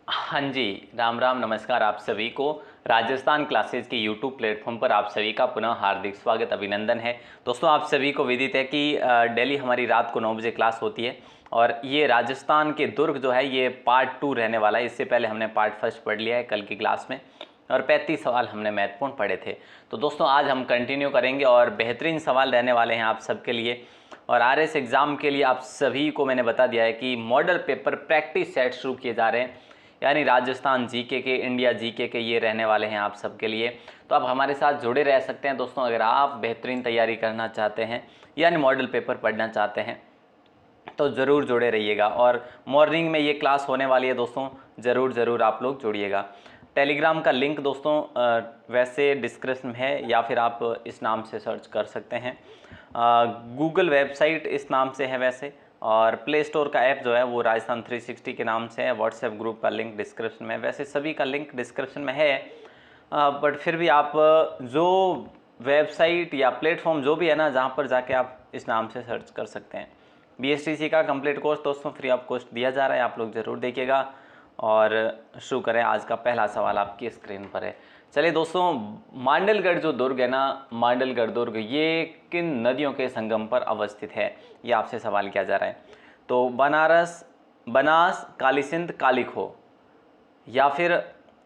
हाँ जी, राम राम नमस्कार आप सभी को। राजस्थान क्लासेज के यूट्यूब प्लेटफॉर्म पर आप सभी का पुनः हार्दिक स्वागत अभिनंदन है। दोस्तों, आप सभी को विदित है कि डेली हमारी रात को 9 बजे क्लास होती है और ये राजस्थान के दुर्ग जो है ये पार्ट 2 रहने वाला है। इससे पहले हमने पार्ट फर्स्ट पढ़ लिया है कल की क्लास में और 35 सवाल हमने महत्वपूर्ण पढ़े थे। तो दोस्तों, आज हम कंटिन्यू करेंगे और बेहतरीन सवाल रहने वाले हैं आप सबके लिए। और आरएस एग्ज़ाम के लिए आप सभी को मैंने बता दिया है कि मॉडल पेपर प्रैक्टिस सेट शुरू किए जा रहे हैं, यानी राजस्थान जीके के, इंडिया जीके के ये रहने वाले हैं आप सबके लिए। तो आप हमारे साथ जुड़े रह सकते हैं दोस्तों। अगर आप बेहतरीन तैयारी करना चाहते हैं यानी मॉडल पेपर पढ़ना चाहते हैं तो ज़रूर जुड़े रहिएगा। और मॉर्निंग में ये क्लास होने वाली है दोस्तों, ज़रूर आप लोग जुड़िएगा। टेलीग्राम का लिंक दोस्तों वैसे डिस्क्रिप्शन में है या फिर आप इस नाम से सर्च कर सकते हैं। गूगल वेबसाइट इस नाम से है वैसे, और प्ले स्टोर का ऐप जो है वो राजस्थान 360 के नाम से है। व्हाट्सएप ग्रुप का लिंक डिस्क्रिप्शन में है। वैसे सभी का लिंक डिस्क्रिप्शन में है, बट फिर भी आप जो वेबसाइट या प्लेटफॉर्म जो भी है ना, जहाँ पर जाके आप इस नाम से सर्च कर सकते हैं। BSTC का कंप्लीट कोर्स दोस्तों फ्री ऑफ कॉस्ट दिया जा रहा है, आप लोग ज़रूर देखिएगा। और शुरू करें। आज का पहला सवाल आपकी स्क्रीन पर है। चलिए दोस्तों, मांडलगढ़ जो दुर्ग है ना, मांडलगढ़ दुर्ग ये किन नदियों के संगम पर अवस्थित है, ये आपसे सवाल किया जा रहा है। तो बनारस, बनास, काली सिंध, काली खो, या फिर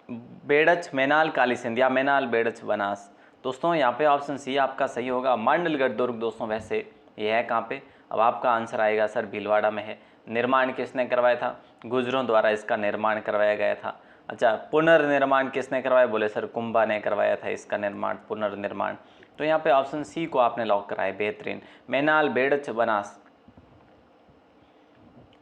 बेड़च मैनाल काली सिंध, या मैनाल बेड़च बनास। दोस्तों यहाँ पे ऑप्शन सी आपका सही होगा। मांडलगढ़ दुर्ग दोस्तों वैसे ये है कहाँ पे? अब आपका आंसर आएगा सर भीलवाड़ा में है। निर्माण किसने करवाया था? गुजरों द्वारा इसका निर्माण करवाया गया था। अच्छा, पुनर्निर्माण किसने करवाया? बोले सर कुंभा ने करवाया था इसका निर्माण, पुनर्निर्माण। तो यहाँ पे ऑप्शन सी को आपने लॉक कराया, बेहतरीन, मैनाल बेड़च बनास।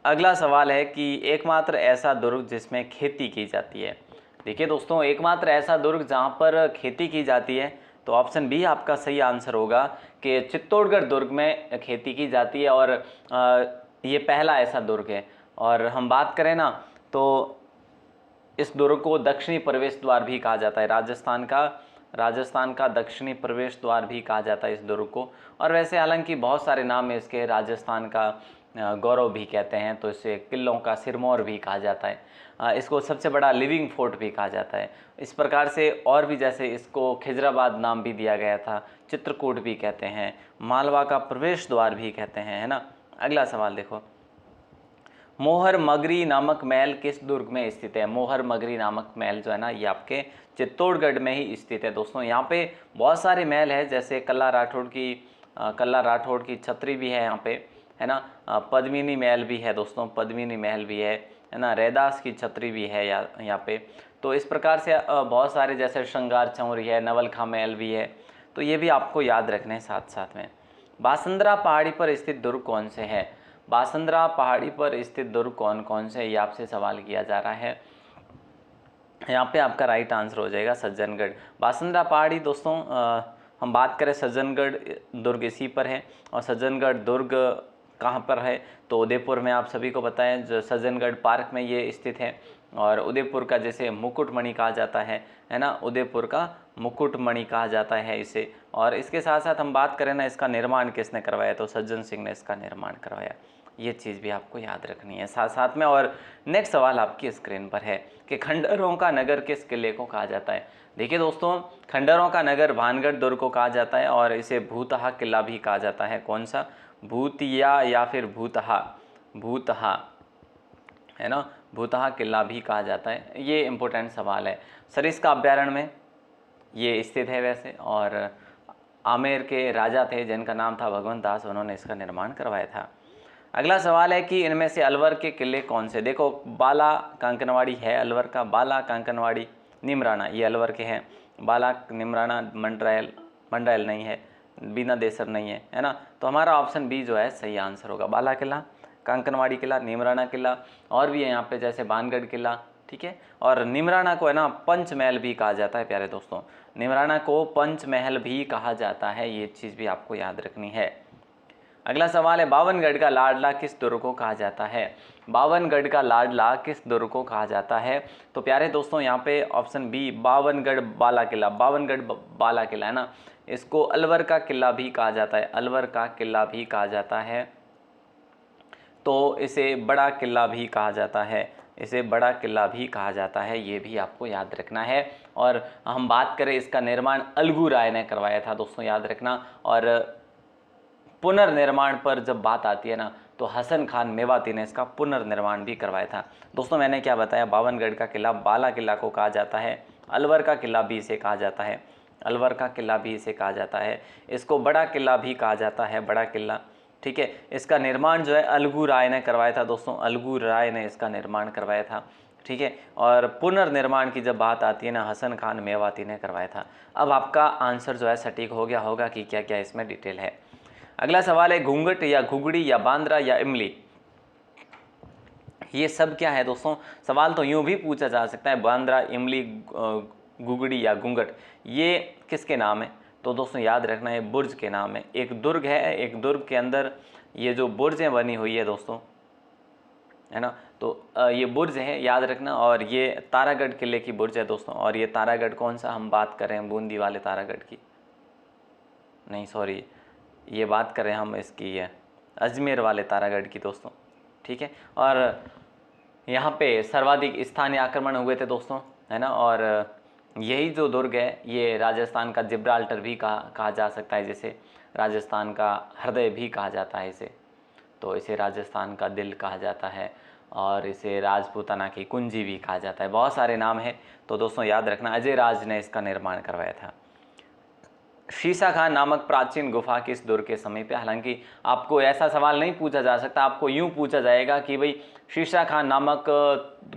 अगला सवाल है कि एकमात्र ऐसा दुर्ग जिसमें खेती की जाती है। देखिए दोस्तों, एकमात्र ऐसा दुर्ग जहाँ पर खेती की जाती है, तो ऑप्शन बी आपका सही आंसर होगा कि चित्तौड़गढ़ दुर्ग में खेती की जाती है। और ये पहला ऐसा दुर्ग है। और हम बात करें ना, तो इस दुर्ग को दक्षिणी प्रवेश द्वार भी कहा जाता है। राजस्थान का दक्षिणी प्रवेश द्वार भी कहा जाता है इस दुर्ग को। और वैसे हालांकि बहुत सारे नाम है इसके, राजस्थान का गौरव भी कहते हैं, तो इसे किलों का सिरमौर भी कहा जाता है। इसको सबसे बड़ा लिविंग फोर्ट भी कहा जाता है। इस प्रकार से और भी, जैसे इसको खिजराबाद नाम भी दिया गया था, चित्रकूट भी कहते हैं, मालवा का प्रवेश द्वार भी कहते हैं, है ना। अगला सवाल देखो, मोहर मगरी नामक महल किस दुर्ग में स्थित है? मोहर मगरी नामक महल जो है ना, ये आपके चित्तौड़गढ़ में ही स्थित है दोस्तों। यहाँ पे बहुत सारे महल है, जैसे कल्ला राठौड़ की छतरी भी है यहाँ पे, है ना। पद्मिनी महल भी है दोस्तों, पद्मिनी महल भी है ना। रैदास की छतरी भी है यहाँ पे। तो इस प्रकार से बहुत सारे, जैसे श्रृंगार चौरी है, नवलखा महल भी है। तो ये भी आपको याद रखने हैं साथ साथ में। बासंद्रा पहाड़ी पर स्थित दुर्ग कौन से है? बासंद्रा पहाड़ी पर स्थित दुर्ग कौन कौन से, ये आपसे सवाल किया जा रहा है। यहाँ पे आपका राइट आंसर हो जाएगा सज्जनगढ़। बासंद्रा पहाड़ी दोस्तों, हम बात करें सज्जनगढ़ दुर्ग इसी पर है। और सज्जनगढ़ दुर्ग कहाँ पर है? तो उदयपुर में, आप सभी को पता है, जो सज्जनगढ़ पार्क में ये स्थित है। और उदयपुर का जैसे मुकुटमणि कहा जाता है ना, उदयपुर का मुकुटमणि कहा जाता है इसे। और इसके साथ साथ हम बात करें ना, इसका निर्माण किसने करवाया? तो सज्जन सिंह ने इसका निर्माण करवाया। ये चीज़ भी आपको याद रखनी है साथ साथ में। और नेक्स्ट सवाल आपकी स्क्रीन पर है कि खंडहरों का नगर किस किले को कहा जाता है? देखिए दोस्तों, खंडहरों का नगर भानगढ़ दुर्ग को कहा जाता है, और इसे भूतहा किला भी कहा जाता है। कौन सा? भूतिया या फिर भूतहा? भूतहा, है ना, भूतहा किला भी कहा जाता है। ये इंपॉर्टेंट सवाल है। सरिस्का अभ्यारण्य में ये स्थित है वैसे। और आमेर के राजा थे जिनका नाम था भगवंत दास, उन्होंने इसका निर्माण करवाया था। अगला सवाल है कि इनमें से अलवर के किले कौन से? देखो, बाला कांकनवाड़ी है अलवर का, बाला कांकनवाड़ी, निमराना, ये अलवर के हैं। बाला, निमराना, मंडरायल नहीं है, बीना देसर नहीं है, है ना। तो हमारा ऑप्शन बी जो है सही आंसर होगा। बाला किला, कांकनवाड़ी किला, निमराना किला, और भी है यहाँ पे जैसे भानगढ़ किला, ठीक है। और निमराना को है ना पंचमहल भी कहा जाता है प्यारे दोस्तों, निमराना को पंचमहल भी कहा जाता है। ये चीज़ भी आपको याद रखनी है। अगला सवाल है, बावनगढ़ का लाडला किस दुर्ग को कहा जाता है? बावनगढ़ का लाडला किस दुर्ग को कहा जाता है? तो प्यारे दोस्तों, यहाँ पे ऑप्शन बी बावनगढ़ बाला किला, बावनगढ़ बाला किला है ना, इसको अलवर का किला भी कहा जाता है, अलवर का किला भी कहा जाता है। तो इसे बड़ा किला भी कहा जाता है। इसे बड़ा किला भी कहा जाता है, ये भी आपको याद रखना है। और हम बात करें इसका निर्माण अलगू राय ने करवाया था दोस्तों, याद रखना। और पुनर्निर्माण पर जब बात आती है ना, तो हसन खान मेवाती ने इसका पुनर्निर्माण भी करवाया था। दोस्तों मैंने क्या बताया, बावनगढ़ का किला बाला किला को कहा जाता है, अलवर का किला भी इसे कहा जाता है, अलवर का किला भी इसे कहा जाता है, इसको बड़ा किला भी कहा जाता है, बड़ा किला। ठीक है, इसका निर्माण जो है अलगू राय ने करवाया था दोस्तों, अलगू राय ने इसका निर्माण करवाया था। ठीक है, और पुनर्निर्माण की जब बात आती है ना, हसन खान मेवाती ने करवाया था। अब आपका आंसर जो है सटीक हो गया होगा कि क्या क्या इसमें डिटेल है। अगला सवाल है, घूंघट या घुगड़ी या बांद्रा या इमली, ये सब क्या है दोस्तों। सवाल तो यूं भी पूछा जा सकता है, बांद्रा, इमली, घुगड़ी या घूंघट, ये किसके नाम है। तो दोस्तों याद रखना है बुर्ज के नाम है। एक दुर्ग है, एक दुर्ग के अंदर ये जो बुर्जें बनी हुई है दोस्तों, है ना, तो ये बुर्ज है, याद रखना। और ये तारागढ़ किले की बुर्ज है दोस्तों। और ये तारागढ़ कौन सा हम बात कर रहे हैं, बूंदी वाले तारागढ़ की नहीं, सॉरी, ये बात करें हम इसकी है अजमेर वाले तारागढ़ की दोस्तों। ठीक है, और यहाँ पे सर्वाधिक स्थानीय आक्रमण हुए थे दोस्तों, है ना। और यही जो दुर्ग है ये राजस्थान का जिब्राल्टर भी कहा जा सकता है, जिसे राजस्थान का हृदय भी कहा जाता है इसे। तो इसे राजस्थान का दिल कहा जाता है, और इसे राजपूताना की कुंजी भी कहा जाता है, बहुत सारे नाम हैं। तो दोस्तों याद रखना, अजय राज ने इसका निर्माण करवाया था। शीशा खान नामक प्राचीन गुफा किस दुर्ग के समीप है। हालांकि आपको ऐसा सवाल नहीं पूछा जा सकता, आपको यूं पूछा जाएगा कि भाई शीशा खान नामक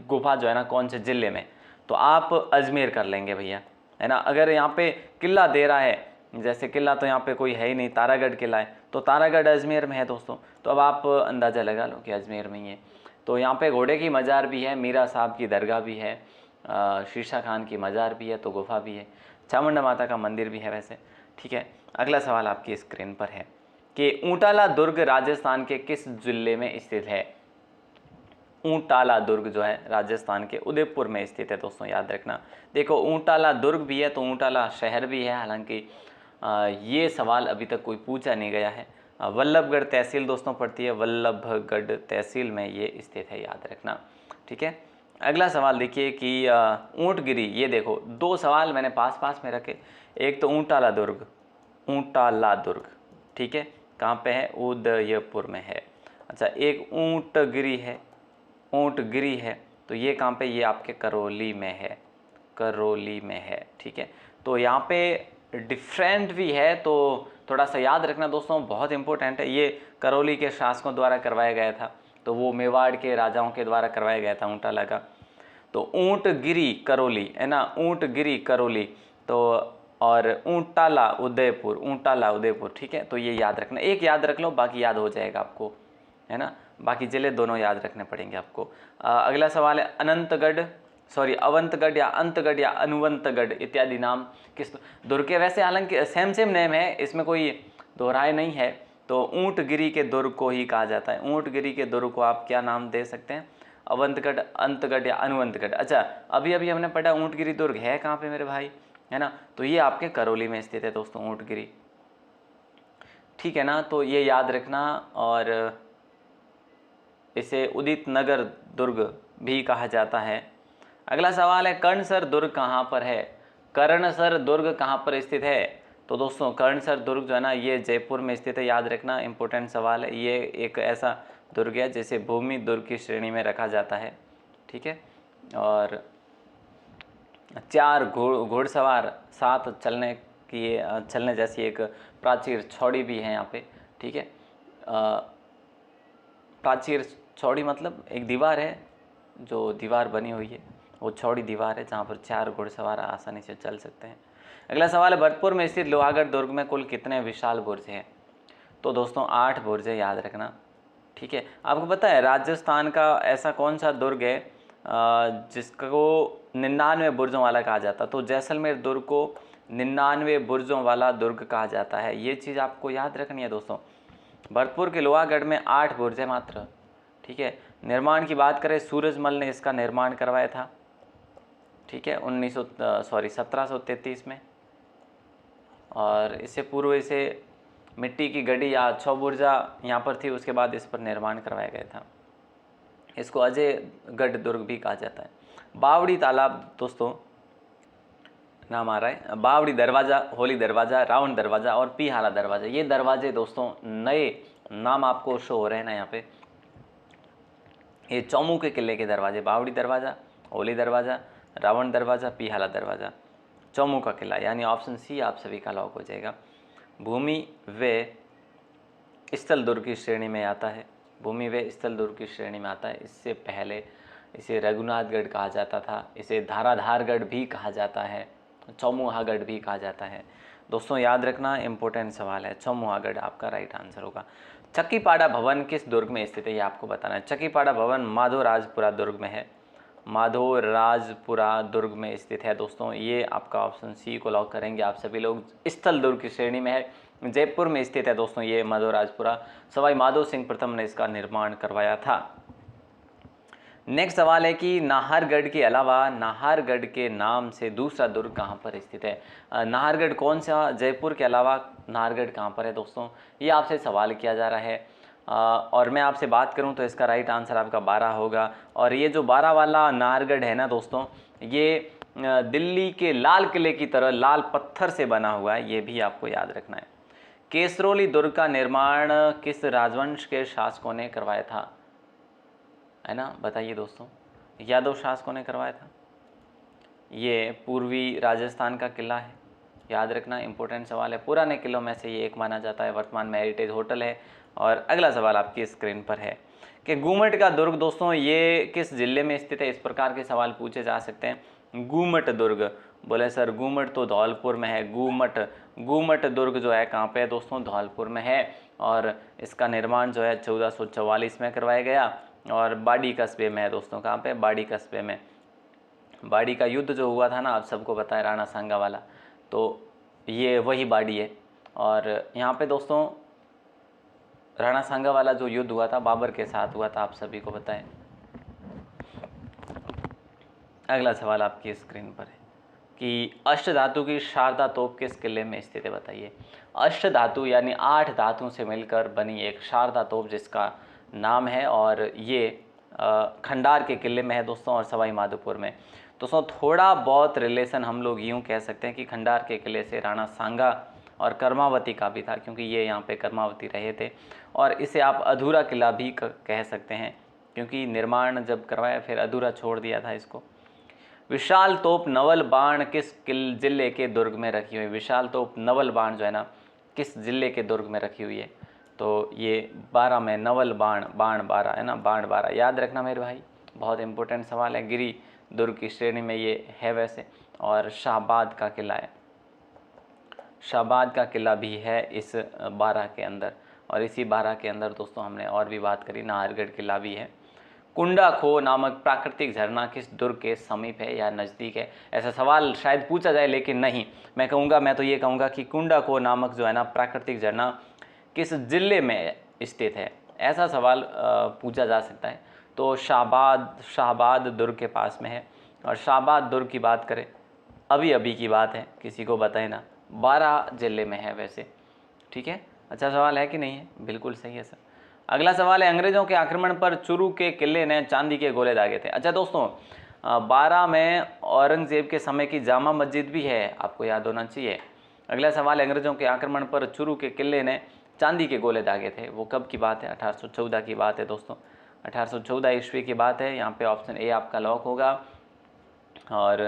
गुफा जो है ना कौन से ज़िले में, तो आप अजमेर कर लेंगे भैया, है ना। अगर यहाँ पे किला दे रहा है, जैसे किला तो यहाँ पे कोई है ही नहीं, तारागढ़ किला है, तो तारागढ़ अजमेर में है दोस्तों, तो अब आप अंदाज़ा लगा लो कि अजमेर में ही है। तो यहाँ पे घोड़े की मज़ार भी है, मीरा साहब की दरगाह भी है, शीशा खान की मज़ार भी है, तो गुफा भी है, चामुंडा माता का मंदिर भी है वैसे। ठीक है, अगला सवाल आपकी स्क्रीन पर है कि ऊंटाला दुर्ग राजस्थान के किस जिले में स्थित है। ऊंटाला दुर्ग जो है राजस्थान के उदयपुर में स्थित है दोस्तों, याद रखना। देखो ऊंटाला दुर्ग भी है तो ऊंटाला शहर भी है, हालांकि ये सवाल अभी तक कोई पूछा नहीं गया है। वल्लभगढ़ तहसील दोस्तों पड़ती है, वल्लभगढ़ तहसील में ये स्थित है, याद रखना। ठीक है, अगला सवाल देखिए कि ऊंटगिरी, ये देखो दो सवाल मैंने पास पास में रखे। एक तो ऊंटाला दुर्ग, ऊंटाला दुर्ग, ठीक है, कहाँ पे है, उदयपुर में है। अच्छा, एक ऊंटगिरी है, ऊंटगिरी है, तो ये कहाँ पे, ये आपके करौली में है, करौली में है। ठीक है, तो यहाँ पे डिफरेंट भी है, तो थोड़ा सा याद रखना दोस्तों, बहुत इंपॉर्टेंट है। ये करौली के शासकों द्वारा करवाया गया था, तो वो मेवाड़ के राजाओं के द्वारा करवाया गया था ऊंटाला का। तो ऊंटगिरी करौली, है ना, ऊंटगिरी करौली, तो और ऊंटाला उदयपुर, ऊंटाला उदयपुर। ठीक है, तो ये याद रखना, एक याद रख लो, बाकी याद हो जाएगा आपको, है ना, बाकी जिले दोनों याद रखने पड़ेंगे आपको। अगला सवाल है, अनंतगढ़, सॉरी अवंतगढ़ या अंतगढ़ या अनुवंतगढ़ इत्यादि नाम किस दुर्ग के, वैसे हालांकि सेम सेम नेम है, इसमें कोई दोहराए नहीं है। तो ऊंटगिरी के दुर्ग को ही कहा जाता है, ऊंटगिरी के दुर्ग को आप क्या नाम दे सकते हैं, अवंतगढ़, अंतगढ़ या अनुवंतगढ़। अच्छा, अभी अभी हमने पढ़ा ऊंटगिरी दुर्ग है कहाँ पे मेरे भाई, है ना, तो ये आपके करौली में स्थित है दोस्तों, ऊंटगिरी। ठीक है ना, तो ये याद रखना। और इसे उदित नगर दुर्ग भी कहा जाता है। अगला सवाल है, कर्णसर दुर्ग कहाँ पर है। कर्णसर दुर्ग कहाँ पर स्थित है। तो दोस्तों कर्णसर दुर्ग जो है ना, ये जयपुर में स्थित है, याद रखना, इंपॉर्टेंट सवाल है। ये एक ऐसा दुर्ग है जिसे भूमि दुर्ग की श्रेणी में रखा जाता है। ठीक है, और 4 घोड़सवार, 7 चलने जैसी एक प्राचीर छौड़ी भी है यहाँ पे। ठीक है, प्राचीर छौड़ी मतलब एक दीवार है, जो दीवार बनी हुई है वो छौड़ी दीवार है, जहाँ पर 4 घुड़सवार आसानी से चल सकते हैं। अगला सवाल है, भरतपुर में स्थित लोहागढ़ दुर्ग में कुल कितने विशाल बुर्ज हैं। तो दोस्तों 8 बुर्ज है, याद रखना। ठीक है, आपको पता है राजस्थान का ऐसा कौन सा दुर्ग है जिसको 99 बुर्जों वाला कहा जाता है। तो जैसलमेर दुर्ग को 99 बुर्जों वाला दुर्ग कहा जाता है, ये चीज़ आपको याद रखनी है दोस्तों। भरतपुर के लोहागढ़ में 8 बुर्ज है मात्र। ठीक है, निर्माण की बात करें, सूरजमल ने इसका निर्माण करवाया था। ठीक है, 1733 में। और इससे पूर्व इसे मिट्टी की गढ़ी या 6 बुर्जा यहाँ पर थी, उसके बाद इस पर निर्माण करवाया गया था। इसको अजयगढ़ दुर्ग भी कहा जाता है। बावड़ी तालाब दोस्तों नाम आ रहा है, बावड़ी दरवाज़ा, होली दरवाज़ा, रावण दरवाज़ा और पीहाला दरवाज़ा, ये दरवाजे दोस्तों नए नाम आपको शो हो रहे हैं ना यहाँ पे। ये चौमू के किले के दरवाजे, बावड़ी दरवाज़ा, होली दरवाज़ा, रावण दरवाज़ा, पीहाला दरवाज़ा, चौमू का किला, यानी ऑप्शन सी आप सभी का लॉक हो जाएगा। भूमि व स्थल दुर्ग की श्रेणी में आता है, भूमि व स्थल दुर्ग की श्रेणी में आता है। इससे पहले इसे रघुनाथगढ़ कहा जाता था, इसे धाराधारगढ़ भी कहा जाता है, चौमुहागढ़ भी कहा जाता है। दोस्तों याद रखना, इंपॉर्टेंट सवाल है, चौमुहागढ़ आपका राइट आंसर होगा। चक्कीपाड़ा भवन किस दुर्ग में स्थित है, ये आपको बताना है। चक्कीपाड़ा भवन माधोराजपुरा दुर्ग में है, माधोराजपुरा दुर्ग में स्थित है दोस्तों। ये आपका ऑप्शन सी को लॉक करेंगे आप सभी लोग। स्थल दुर्ग की श्रेणी में है, जयपुर में स्थित है दोस्तों ये माधोराजपुरा। सवाई माधो सिंह प्रथम ने इसका निर्माण करवाया था। नेक्स्ट सवाल है कि नाहरगढ़ के अलावा नाहरगढ़ के नाम से दूसरा दुर्ग कहाँ पर स्थित है। नाहरगढ़ कौन सा, जयपुर के अलावा नाहरगढ़ कहाँ पर है दोस्तों, ये आपसे सवाल किया जा रहा है। और मैं आपसे बात करूं तो इसका राइट आंसर आपका 12 होगा। और ये जो 12 वाला नाहरगढ़ है ना दोस्तों, ये दिल्ली के लाल किले की तरह लाल पत्थर से बना हुआ है, ये भी आपको याद रखना है। केसरौली दुर्ग का निर्माण किस राजवंश के शासकों ने करवाया था, है ना, बताइए दोस्तों। यादव शासकों ने करवाया था। ये पूर्वी राजस्थान का किला है, याद रखना, इंपॉर्टेंट सवाल है। पुराने किलों में से ये एक माना जाता है, वर्तमान में हेरिटेज होटल है। और अगला सवाल आपकी स्क्रीन पर है कि गुमट का दुर्ग दोस्तों ये किस जिले में स्थित है। इस प्रकार के सवाल पूछे जा सकते हैं। गुमट दुर्ग, बोले सर गुमट तो धौलपुर में है। गुमट दुर्ग जो है कहाँ पे है दोस्तों, धौलपुर में है। और इसका निर्माण जो है 1444 में करवाया गया और बाड़ी कस्बे में है दोस्तों। कहाँ पे, बाड़ी कस्बे में। बाड़ी का युद्ध जो हुआ था ना, आप सबको पता है, राणा सांगा वाला, तो ये वही बाड़ी है। और यहाँ पे दोस्तों राणा सांगा वाला जो युद्ध हुआ था बाबर के साथ हुआ था, आप सभी को पता है। अगला सवाल आपकी स्क्रीन पर है कि अष्ट धातु की शारदा तोप किस किले में स्थित है, बताइए। अष्ट धातु यानी 8 धातुओं से मिलकर बनी एक शारदा तोप जिसका नाम है, और ये खंडार के किले में है दोस्तों, और सवाई माधोपुर में। दोस्तों थोड़ा बहुत रिलेशन हम लोग यूँ कह सकते हैं कि खंडार के किले से राणा सांगा और कर्मावती का भी था, क्योंकि ये यहाँ पे कर्मावती रहे थे। और इसे आप अधूरा किला भी कह सकते हैं, क्योंकि निर्माण जब करवाया फिर अधूरा छोड़ दिया था इसको। विशाल तोप नवल बाण किस जिले के दुर्ग में रखी हुई है। विशाल तोप नवल बाण जो है ना, किस जिले के दुर्ग में रखी हुई है, तो ये 12 में नवल बाण, बाण 12 है ना, बाण 12 याद रखना मेरे भाई, बहुत इंपॉर्टेंट सवाल है। गिरी दुर्ग की श्रेणी में ये है वैसे। और शाहबाद का किला है, शाहबाद का किला भी है इस 12 के अंदर। और इसी 12 के अंदर दोस्तों हमने और भी बात करी, नाहरगढ़ किला भी है। कुंडा खो नामक प्राकृतिक झरना किस दुर्ग के समीप है या नज़दीक है। ऐसा सवाल शायद पूछा जाए, लेकिन नहीं, मैं तो ये कहूँगा कि कुंडा खो नामक जो है ना प्राकृतिक झरना किस जिले में स्थित है, ऐसा सवाल पूछा जा सकता है। तो शाहबाद दुर्ग के पास में है। और शाहबाद दुर्ग की बात करें, अभी अभी की बात है, किसी को बताए ना, 12 जिले में है वैसे, ठीक है। अच्छा सवाल है कि नहीं है, बिल्कुल सही है सर। अगला सवाल है, अंग्रेजों के आक्रमण पर चुरू के किले ने चांदी के गोले दागे थे। अच्छा दोस्तों 12 में औरंगजेब के समय की जामा मस्जिद भी है, आपको याद होना चाहिए। अगला सवाल, अंग्रेजों के आक्रमण पर चुरू के किले ने चांदी के गोले दागे थे, वो कब की बात है, 1814 की बात है दोस्तों, 1814 ईस्वी की बात है। यहाँ पे ऑप्शन ए आपका लॉक होगा। और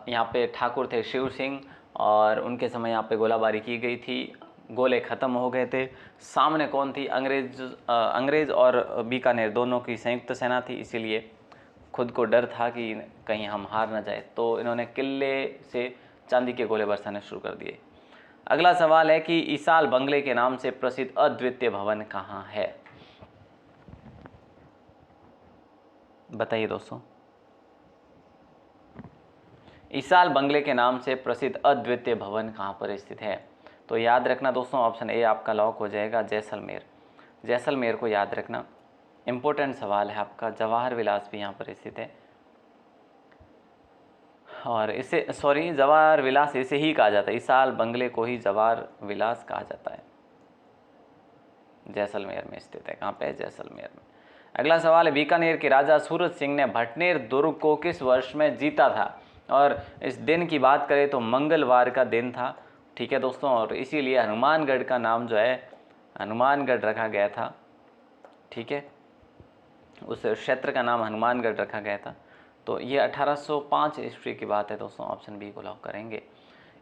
यहाँ पे ठाकुर थे शिव सिंह, और उनके समय यहाँ पे गोलाबारी की गई थी, गोले ख़त्म हो गए थे। सामने कौन थी, अंग्रेज़ और बीकानेर दोनों की संयुक्त सेना थी, इसीलिए खुद को डर था कि कहीं हम हार ना जाए, तो इन्होंने किले से चांदी के गोले बरसाने शुरू कर दिए। अगला सवाल है कि ईसाल बंगले के नाम से प्रसिद्ध अद्वितीय भवन कहाँ है, बताइए दोस्तों। ईसाल बंगले के नाम से प्रसिद्ध अद्वितीय भवन कहाँ पर स्थित है, तो याद रखना दोस्तों, ऑप्शन ए आपका लॉक हो जाएगा, जैसलमेर। जैसलमेर को याद रखना, इंपॉर्टेंट सवाल है आपका। जवाहर विलास भी यहाँ पर स्थित है, और इसे जवाहर विलास इसे ही कहा जाता है, ईसाल बंगले को ही जवाहर विलास कहा जाता है। जैसलमेर में स्थित है, कहाँ पे है, जैसलमेर में। अगला सवाल है, बीकानेर के राजा सूरज सिंह ने भटनेर दुर्ग को किस वर्ष में जीता था? और इस दिन की बात करें तो मंगलवार का दिन था। ठीक है दोस्तों, और इसीलिए हनुमानगढ़ का नाम जो है हनुमानगढ़ रखा गया था। ठीक है, उस क्षेत्र का नाम हनुमानगढ़ रखा गया था। तो ये 1805 ईस्वी की बात है दोस्तों, ऑप्शन बी को लॉक करेंगे।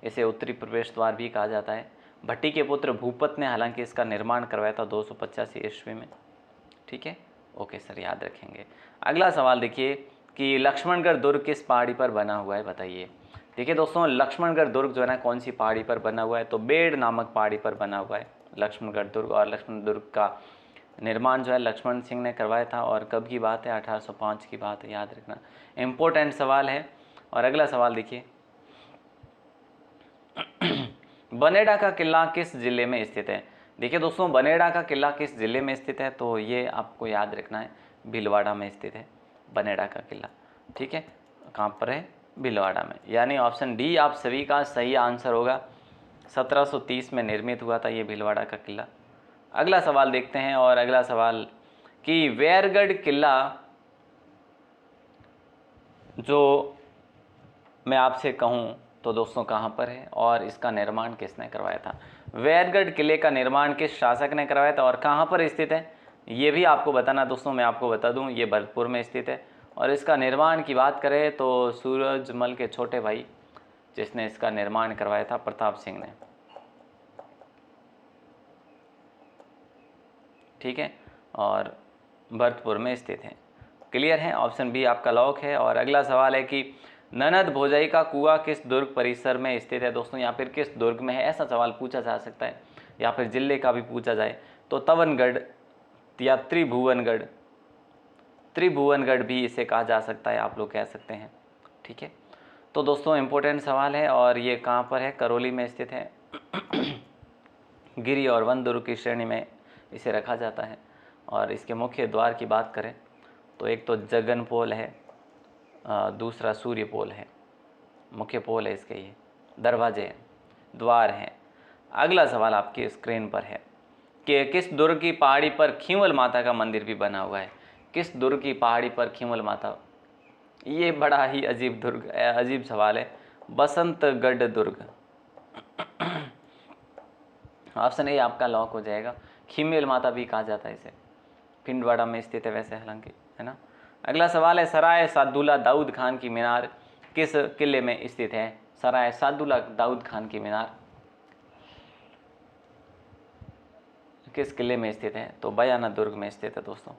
इसे उत्तरी प्रवेश द्वार भी कहा जाता है। भट्टी के पुत्र भूपत ने हालांकि इसका निर्माण करवाया था 285 ईस्वी में। ठीक है, ओके सर, याद रखेंगे। अगला सवाल देखिए कि लक्ष्मणगढ़ दुर्ग किस पहाड़ी पर बना हुआ है, बताइए। देखिए दोस्तों, लक्ष्मणगढ़ दुर्ग जो है ना कौन सी पहाड़ी पर बना हुआ है? तो बेड़ नामक पहाड़ी पर बना हुआ है लक्ष्मणगढ़ दुर्ग। और लक्ष्मण दुर्ग का निर्माण जो है लक्ष्मण सिंह ने करवाया था। और कब की बात है? 1805 की बात है, याद रखना, इम्पोर्टेंट सवाल है। और अगला सवाल देखिए, बनेड़ा का किला किस जिले में स्थित है? देखिए दोस्तों, बनेड़ा का किला किस जिले में स्थित है? तो ये आपको याद रखना है, भीलवाड़ा में स्थित है बनेड़ा का किला। ठीक है, कहाँ पर है? भीलवाड़ा में। यानी ऑप्शन डी आप सभी का सही आंसर होगा। 1730 में निर्मित हुआ था ये भीलवाड़ा का किला। अगला सवाल देखते हैं। और अगला सवाल कि वेयरगढ़ किला जो मैं आपसे कहूँ तो दोस्तों कहाँ पर है और इसका निर्माण किसने करवाया था? वेयरगढ़ किले का निर्माण किस शासक ने करवाया था और कहाँ पर स्थित है ये भी आपको बताना दोस्तों। मैं आपको बता दूँ, ये भरतपुर में स्थित है। और इसका निर्माण की बात करें तो सूरजमल के छोटे भाई जिसने इसका निर्माण करवाया था, प्रताप सिंह ने। ठीक है, और भरतपुर में स्थित है। क्लियर है, ऑप्शन बी आपका लॉक है। और अगला सवाल है कि ननद भोजाई का कुआं किस दुर्ग परिसर में स्थित है? दोस्तों या फिर किस दुर्ग में है, ऐसा सवाल पूछा जा सकता है, या फिर जिले का भी पूछा जाए तो तवनगढ़ या त्रिभुवनगढ़, त्रिभुवनगढ़ भी इसे कहा जा सकता है, आप लोग कह सकते हैं। ठीक है, तो दोस्तों इम्पोर्टेंट सवाल है। और ये कहाँ पर है? करौली में स्थित है। गिरी और वन दुर्ग की श्रेणी में इसे रखा जाता है। और इसके मुख्य द्वार की बात करें तो एक तो जगन पोल है, दूसरा सूर्य पोल है, मुख्य पोल है इसके, ये दरवाजे हैं, द्वार हैं। अगला सवाल आपकी स्क्रीन पर है कि किस दुर्ग की पहाड़ी पर खींवल माता का मंदिर भी बना हुआ है? किस दुर्ग की पहाड़ी पर खींवल माता? ये बड़ा ही अजीब सवाल है। बसंतगढ़ दुर्ग, ऑप्शन ए आपका लॉक हो जाएगा। खींवल माता भी कहा जाता है इसे, पिंडवाड़ा में स्थित है वैसे हालांकि, है ना। अगला सवाल है, सराय सादुल्ला दाऊद खान की मीनार किस किले में स्थित है? सराय सादुल्ला दाऊद खान की मीनार किस किले में स्थित है? तो बयाना दुर्ग में स्थित है दोस्तों।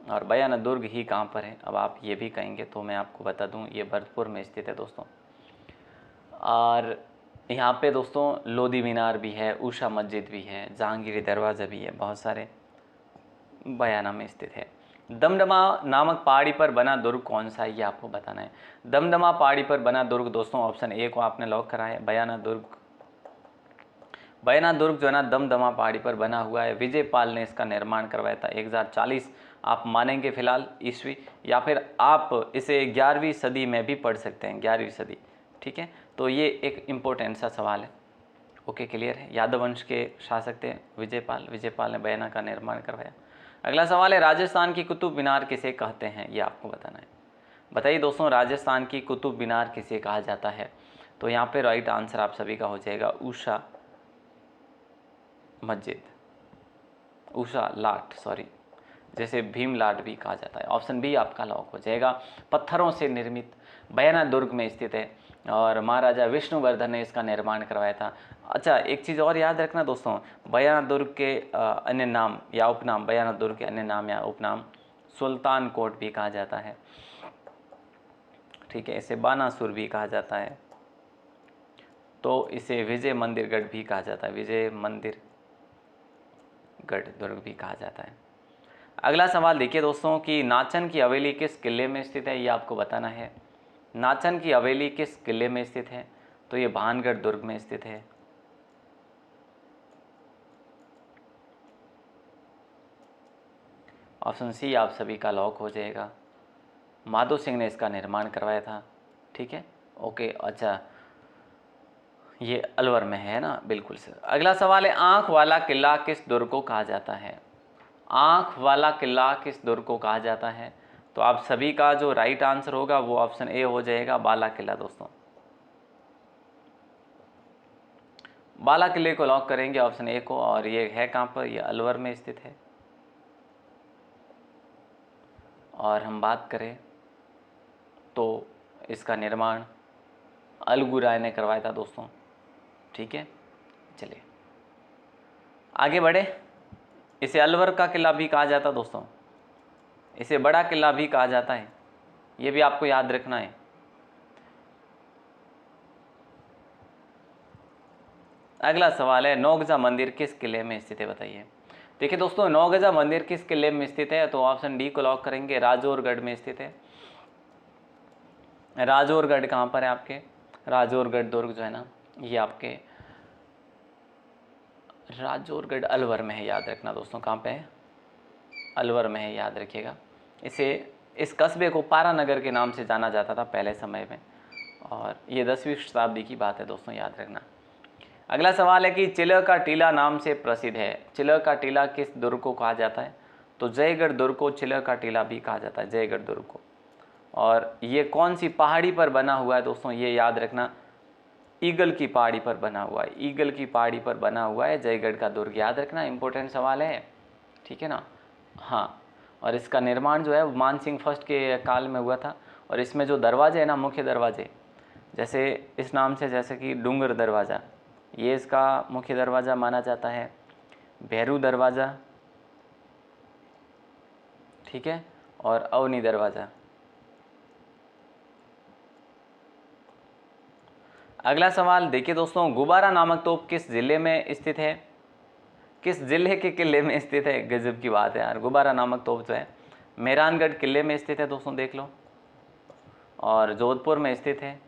और बयाना दुर्ग ही कहाँ पर है? अब आप ये भी कहेंगे तो मैं आपको बता दूं, ये भरतपुर में स्थित है दोस्तों। और यहाँ पे दोस्तों लोधी मीनार भी है, उषा मस्जिद भी है, जहांगीरी दरवाज़ा भी है, बहुत सारे बयाना में स्थित है। दमदमा नामक पहाड़ी पर बना दुर्ग कौन सा है, ये आपको बताना है। दमदमा पहाड़ी पर बना दुर्ग दोस्तों, ऑप्शन ए को आपने लॉक करा है, बयाना दुर्ग। बयाना दुर्ग जो है ना दमदमा पहाड़ी पर बना हुआ है। विजयपाल ने इसका निर्माण करवाया था 1040 आप मानेंगे फिलहाल ईस्वी, या फिर आप इसे 11वीं सदी में भी पढ़ सकते हैं, 11वीं सदी। ठीक है, तो ये एक इम्पोर्टेंट सा सवाल है। ओके, क्लियर है। यादव वंश के शासक थे विजयपाल, विजयपाल ने बयाना का निर्माण करवाया। अगला सवाल है, राजस्थान की कुतुब मीनार किसे कहते हैं, ये आपको बताना है। बताइए दोस्तों, राजस्थान की कुतुब मीनार किसे कहा जाता है? तो यहाँ पे राइट आंसर आप सभी का हो जाएगा उषा मस्जिद, उषा लाट, सॉरी, जैसे भीम लाट भी कहा जाता है। ऑप्शन बी आपका लॉक हो जाएगा। पत्थरों से निर्मित बयाना दुर्ग में स्थित है और महाराजा विष्णुवर्धन ने इसका निर्माण करवाया था। अच्छा, एक चीज़ और याद रखना दोस्तों, बयाना दुर्ग के अन्य नाम या उपनाम, बयाना दुर्ग के अन्य नाम या उपनाम सुल्तान कोट भी कहा जाता है। ठीक है, इसे बानासुर भी कहा जाता है, तो इसे विजय मंदिरगढ़ भी कहा जाता है, विजय मंदिरगढ़ दुर्ग भी कहा जाता है। अगला सवाल देखिए दोस्तों कि नाचन की हवेली किस किले में स्थित है, ये आपको बताना है। नाचन की हवेली किस किले में स्थित है? तो ये भानगढ़ दुर्ग में स्थित है। ऑप्शन सी आप सभी का लॉक हो जाएगा। माधो सिंह ने इसका निर्माण करवाया था। ठीक है, ओके, अच्छा, ये अलवर में है ना, बिल्कुल सर। अगला सवाल है, आंख वाला किला किस दुर्ग को कहा जाता है? आँख वाला किला किस दुर्ग को कहा जाता है? तो आप सभी का जो राइट आंसर होगा वो ऑप्शन ए हो जाएगा, बाला किला दोस्तों। बाला किले को लॉक करेंगे ऑप्शन ए को। और ये है कहाँ पर? ये अलवर में स्थित है। और हम बात करें तो इसका निर्माण अलगू राय ने करवाया था दोस्तों। ठीक है, चलिए आगे बढ़े। इसे अलवर का किला भी कहा जाता है दोस्तों, इसे बड़ा किला भी कहा जाता है, ये भी आपको याद रखना है। अगला सवाल है, नौगजा मंदिर किस किले में स्थित है? बताइए। देखिए दोस्तों, नौगजा मंदिर किस किले में स्थित है? तो ऑप्शन डी को लॉक करेंगे, राजौरगढ़ में स्थित है। राजौरगढ़ कहाँ पर है आपके? राजौरगढ़ दुर्ग जो है ना, ये आपके राजौरगढ़ अलवर में है, याद रखना दोस्तों। कहाँ पे है? अलवर में है, याद रखिएगा। इस कस्बे को पारानगर के नाम से जाना जाता था पहले समय में, और ये 10वीं शताब्दी की बात है दोस्तों, याद रखना। अगला सवाल है कि चिल्ह का टीला नाम से प्रसिद्ध है। चिल्ह का टीला किस दुर्ग को कहा जाता है? तो जयगढ़ दुर्ग को चिल्ह का टीला भी कहा जाता है, जयगढ़ दुर्ग को। और ये कौन सी पहाड़ी पर बना हुआ है दोस्तों? ये याद रखना, ईगल की पहाड़ी पर बना हुआ है। ईगल की पहाड़ी पर बना हुआ है जयगढ़ का दुर्ग, याद रखना, इंपॉर्टेंट सवाल है। ठीक है ना? हाँ, और इसका निर्माण जो है मानसिंह फर्स्ट के काल में हुआ था। और इसमें जो दरवाजे हैं ना, मुख्य दरवाजे, जैसे इस नाम से, जैसे कि डूंगर दरवाज़ा, ये इसका मुख्य दरवाज़ा माना जाता है। भैरू दरवाज़ा, ठीक है, और अवनी दरवाज़ा। अगला सवाल देखिए दोस्तों, गुब्बारा नामक तोप किस जिले में स्थित है? किस जिले के किले में स्थित है? गजब की बात है यार। गुब्बारा नामक तोप जो है मेहरानगढ़ किले में स्थित है दोस्तों, देख लो, और जोधपुर में स्थित है।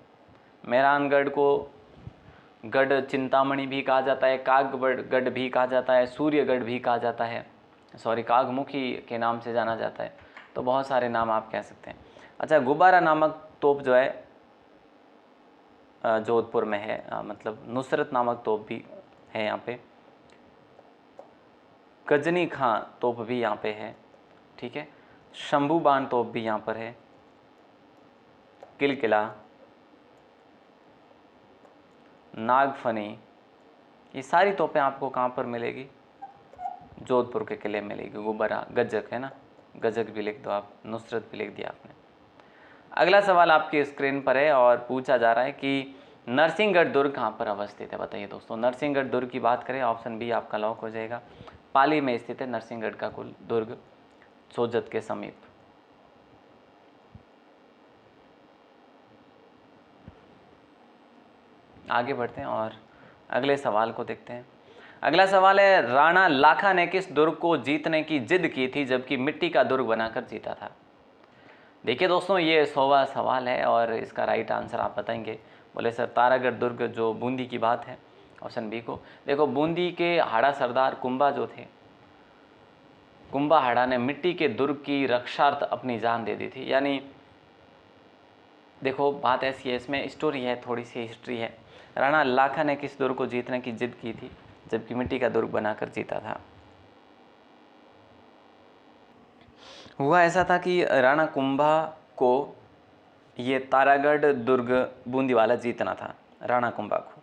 मेहरानगढ़ को गढ़ चिंतामणि भी कहा जाता है, कागगढ़ भी कहा जाता है, सूर्यगढ़ भी कहा जाता है, सॉरी कागमुखी के नाम से जाना जाता है। तो बहुत सारे नाम आप कह सकते हैं। अच्छा, गुब्बारा नामक तोप जो है जोधपुर में है, मतलब नुसरत नामक तोप भी है यहाँ पे। गजनी खां तोप भी यहाँ पे है। ठीक है, शंभू बाण तोप भी यहाँ पर है। किलकिला, नागफनी, ये सारी तोपें आपको कहाँ पर मिलेगी? जोधपुर के किले में मिलेगी। गुब्बारा, गजक है ना, गजक भी लिख दो आप, नुसरत भी लिख दिया आपने। अगला सवाल आपकी स्क्रीन पर है और पूछा जा रहा है कि नरसिंहगढ़ दुर्ग कहाँ पर अवस्थित है? बताइए दोस्तों। नरसिंहगढ़ दुर्ग की बात करें, ऑप्शन बी आपका लॉक हो जाएगा, पाली में स्थित है नरसिंहगढ़ का कुल दुर्ग, सोजत के समीप। आगे बढ़ते हैं और अगले सवाल को देखते हैं। अगला सवाल है, राणा लाखा ने किस दुर्ग को जीतने की जिद की थी जबकि मिट्टी का दुर्ग बनाकर जीता था? देखिए दोस्तों, ये 100वां सवाल है और इसका राइट आंसर आप बताएंगे। बोले सर तारागढ़ दुर्ग जो बूंदी की बात है, ऑप्शन बी को। देखो, बूंदी के हाड़ा सरदार कुंभा जो थे, कुंभा हाड़ा ने मिट्टी के दुर्ग की रक्षार्थ अपनी जान दे दी थी। यानी देखो, बात ऐसी है, इसमें स्टोरी है, थोड़ी सी हिस्ट्री है। राणा लाखा ने किस दुर्ग को जीतने की जिद की थी जबकि मिट्टी का दुर्ग बनाकर जीता था? हुआ ऐसा था कि राणा कुंभा को ये तारागढ़ दुर्ग बूंदी वाला जीतना था, राणा कुंभा को,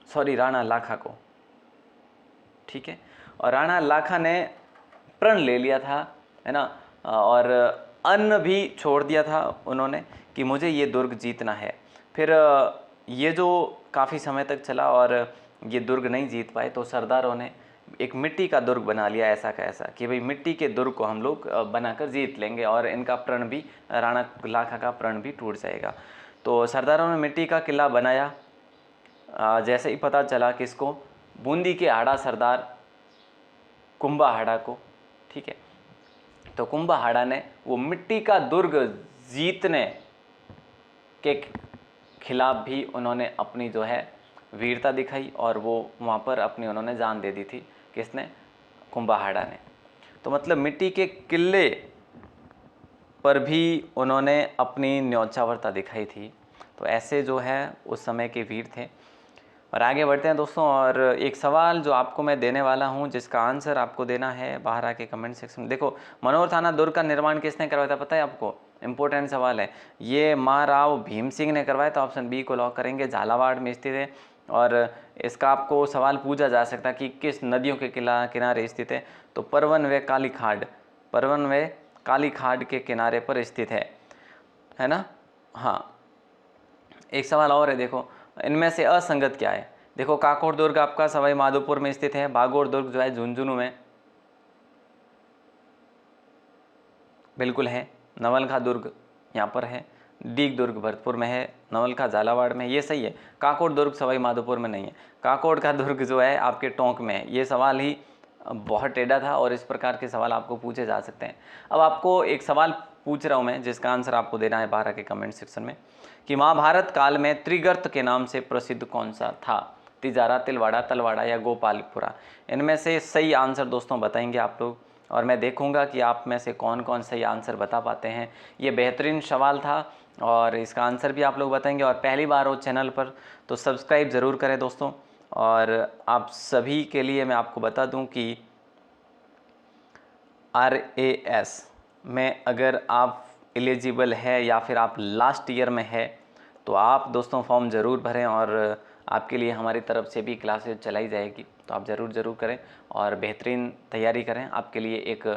सॉरी राणा लाखा को। ठीक है, और राणा लाखा ने प्रण ले लिया था, है ना, और अन्न भी छोड़ दिया था उन्होंने कि मुझे ये दुर्ग जीतना है। फिर ये जो काफ़ी समय तक चला और ये दुर्ग नहीं जीत पाए, तो सरदारों ने एक मिट्टी का दुर्ग बना लिया, ऐसा का ऐसा, कि भाई मिट्टी के दुर्ग को हम लोग बनाकर जीत लेंगे और इनका प्रण भी, राणा लाखा का प्रण भी टूट जाएगा। तो सरदारों ने मिट्टी का किला बनाया। जैसे ही पता चला किसको, बूंदी के हाड़ा सरदार कुंभा हाड़ा को, ठीक है, तो कुंभा हाड़ा ने वो मिट्टी का दुर्ग जीतने के खिलाफ भी उन्होंने अपनी जो है वीरता दिखाई और वो वहाँ पर अपनी उन्होंने जान दे दी थी। किसने? कुंभा हाड़ा ने। तो मतलब मिट्टी के किले पर भी उन्होंने अपनी न्यौछावरता दिखाई थी। तो ऐसे जो है उस समय के वीर थे। और आगे बढ़ते हैं दोस्तों। और एक सवाल जो आपको मैं देने वाला हूं, जिसका आंसर आपको देना है बाहर आके कमेंट सेक्शन में। देखो, मनोहर थाना दुर्ग का निर्माण किसने करवाया था, पता है आपको? इंपॉर्टेंट सवाल है ये। महाराव भीम सिंह ने करवाया था। ऑप्शन बी को लॉक करेंगे। झालावाड़ में स्थित है। और इसका आपको सवाल पूछा जा सकता है कि किस नदियों के किनारे स्थित है, तो परवन व काली खाड़, परवन व काली खाड़ के किनारे पर स्थित है ना। हाँ, एक सवाल और है, देखो इनमें से असंगत क्या है। देखो, काकोड़ दुर्ग आपका सवाई माधोपुर में स्थित है। भागोड़ दुर्ग जो है झुंझुनू में बिल्कुल है। नवलखा दुर्ग यहाँ पर है। डीग दुर्ग भरतपुर में है। नवलखा झालावाड़ में, ये सही है। काकोड़ दुर्ग सवाई माधोपुर में नहीं है। काकोड़ का दुर्ग जो है आपके टोंक में है। ये सवाल ही बहुत टेढ़ा था और इस प्रकार के सवाल आपको पूछे जा सकते हैं। अब आपको एक सवाल पूछ रहा हूँ मैं, जिसका आंसर आपको देना है बाहर के कमेंट सेक्शन में, कि महाभारत काल में त्रिगर्त के नाम से प्रसिद्ध कौन सा था? तिजारा, तिलवाड़ा, तलवाड़ा या गोपालपुरा? इनमें से सही आंसर दोस्तों बताएंगे आप लोग, और मैं देखूंगा कि आप में से कौन कौन सही आंसर बता पाते हैं। ये बेहतरीन सवाल था और इसका आंसर भी आप लोग बताएंगे। और पहली बार हो चैनल पर तो सब्सक्राइब ज़रूर करें दोस्तों। और आप सभी के लिए मैं आपको बता दूं कि RAS में अगर आप एलिजिबल है या फिर आप लास्ट ईयर में है, तो आप दोस्तों फॉर्म ज़रूर भरें। और आपके लिए हमारी तरफ से भी क्लासेज चलाई जाएगी, तो आप ज़रूर करें और बेहतरीन तैयारी करें। आपके लिए एक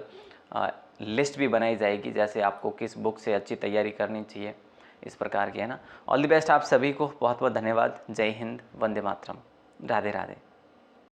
लिस्ट भी बनाई जाएगी, जैसे आपको किस बुक से अच्छी तैयारी करनी चाहिए, इस प्रकार की, है ना। ऑल द बेस्ट आप सभी को, बहुत बहुत धन्यवाद। जय हिंद, वंदे मातरम, राधे राधे।